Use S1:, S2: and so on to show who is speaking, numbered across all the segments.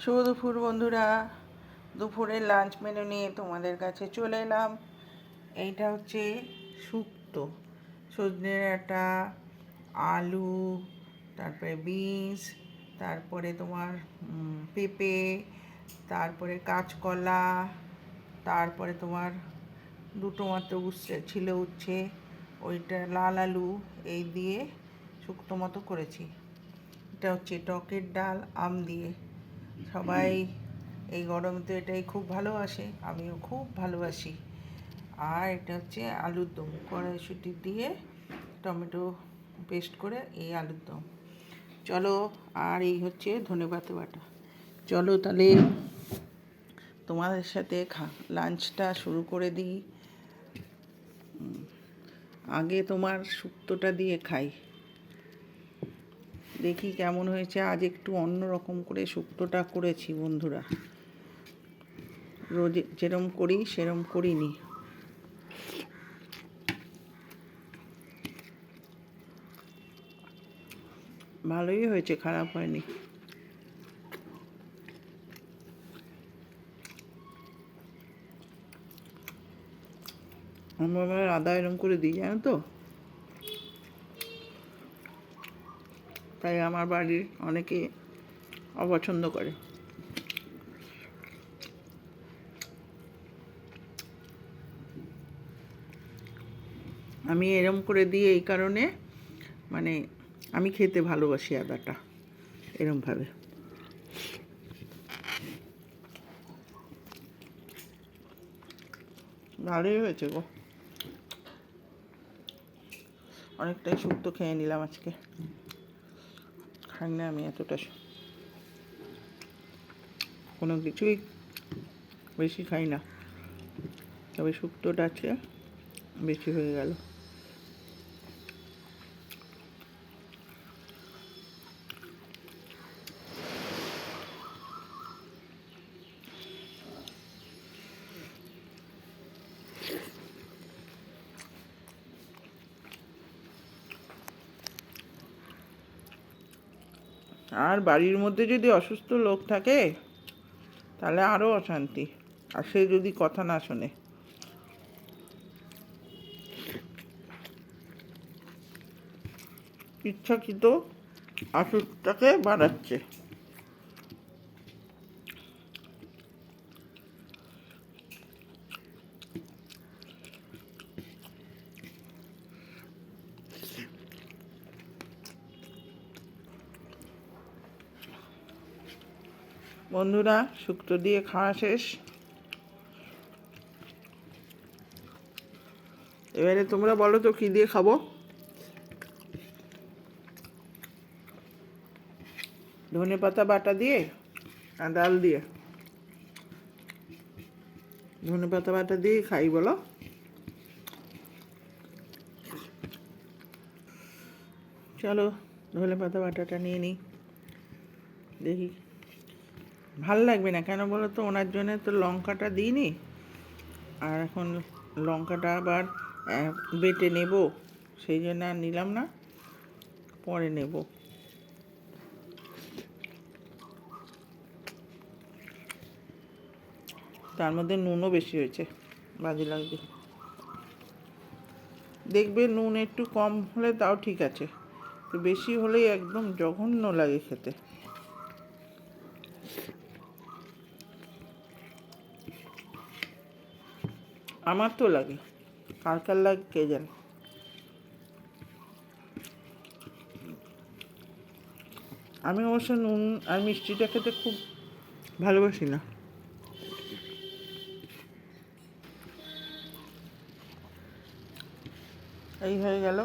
S1: শুভ দুপুর বন্ধুরা, দুপুরের লাঞ্চ মেনু নিয়ে তোমাদের কাছে চলে এলাম। এইটা হচ্ছে শুক্তো, সজনে ডাঁটা, আলু, তারপরে বিনস, তারপরে তোমার পেঁপে, তারপরে কাঁচকলা, তারপরে তোমার দুটো মাত্র উচ্ছে ছিল, উচ্ছে, ওইটা লাল আলু, এই দিয়ে শুক্তো মতো করেছি। এটা হচ্ছে টকের ডাল আম দিয়ে। সবাই এই গরমে তো এটাই খুব ভালোবাসে, আমিও খুব ভালোবাসি। আর এটা হচ্ছে আলুর দম, কড়াইশুঁটি দিয়ে টমেটো পেস্ট করে এই আলুর দম। চলো, আর এই হচ্ছে ধনেপাতা বাটা। চলো তাহলে তোমাদের সাথে লাঞ্চটা শুরু করে দিই। আগে তোমার শুক্তোটা দিয়ে খাই, দেখি কেমন হয়েছে। আজ একটু অন্য রকম করে শুক্তোটা করেছি বন্ধুরা, রোজ যেরম করি সেরম করিনি। ভালোই হয়েছে, খারাপ হয়নি। আমরা আদা এরম করে দিই, জানো তো, তাই আমার বাড়ির অনেকে অপছন্দ করে। আমি এরম করে দিই এই কারণে, মানে আমি খেতে ভালোবাসি আদাটা এরমভাবে। ভালোই হয়েছে গো, অনেকটাই শুক্তো খেয়ে নিলাম আজকে। খাই না আমি এতটা, কোনো কিছুই বেশি খাই না, তবে শুক্তোটা আছে বেশি হয়ে গেল। আর বাড়ির মধ্যে যদি অসুস্থ লোক থাকে তাহলে আরও অশান্তি, আর সে যদি কথা না শোনে। ইচ্ছাকৃত অসুখটাকে বাড়াচ্ছে। বন্ধুরা, শুক্তো দিয়ে খাওয়া শেষ। এবারে তোমরা বলো তো কী দিয়ে খাবো? ধনেপাতা বাটা দিয়ে আর ডাল দিয়ে? ধনেপাতা বাটা দিয়ে খাই বলো? চলো ধনেপাতা বাটাটা নিয়ে নিই, দেখি। ভাল লাগবে না কেন বলো তো, ওনার জন্য তো লঙ্কাটা দিইনি, আর এখন লঙ্কাটা আবার বেটে নেব, সেই জন্য আর নিলাম না, পরে নেব। তার মধ্যে নুনও বেশি হয়েছে, বাজে লাগবে। দেখবে নুন একটু কম হলে তাও ঠিক আছে, তো বেশি হলেই একদম জঘন্য লাগে খেতে। আমার তো লাগে, কার কার লাগে কে জানে। আমি অবশ্য নুন আর মিষ্টিটা খেতে খুব ভালোবাসি না। এই হয়ে গেল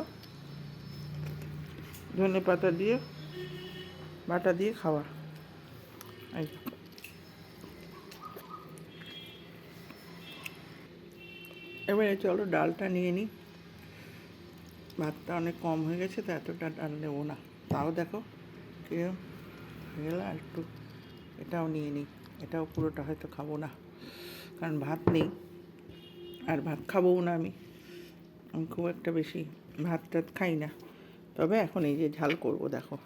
S1: ধনেপাতা দিয়ে বাটা দিয়ে খাওয়া। এই এবারে চলো ডালটা নিয়ে নিই। ভাতটা অনেক কম হয়ে গেছে, তো এতটা ডাল নেবো না। তাও দেখো কিরম হয়ে গেল। আর একটু এটাও নিয়ে নিই, এটাও পুরোটা হয়তো খাবো না, কারণ ভাত নেই, আর ভাত খাবোও না আমি। আমি খুব একটা বেশি ভাত টাত খাই না। তবে এখন এই যে ঝাল করব, দেখো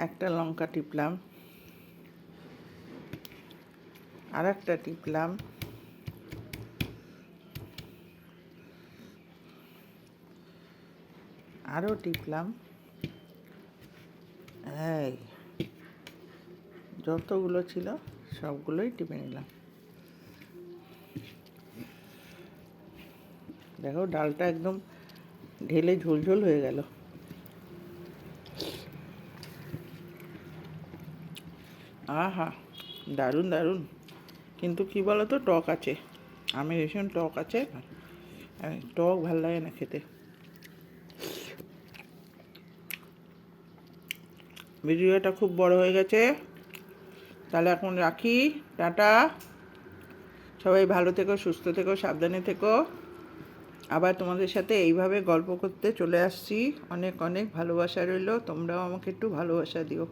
S1: একটা লঙ্কা টিপলাম, আর একটা টিপলাম, আরও টিপলাম, এই যতগুলো ছিল সবগুলোই টিপে নিলাম। দেখো ডালটা একদম ঢেলে ঝোলঝোল হয়ে গেল। আহা, দারুণ দারুণ। কিন্তু কি বলো তো, টক আছে, আমি ভীষণ টক আছে, টক ভাল লাগে না খেতে। ভিডিওটা খুব বড় হয়ে গেছে, তাহলে এখন রাখি, টাটা। সবাই ভালো থেকো, সুস্থ থেকো, সাবধানে থেকো। আবার তোমাদের সাথে এইভাবে গল্প করতে চলে আসছি। অনেক অনেক ভালোবাসা রইলো, তোমরাও আমাকে একটু ভালোবাসা দিও।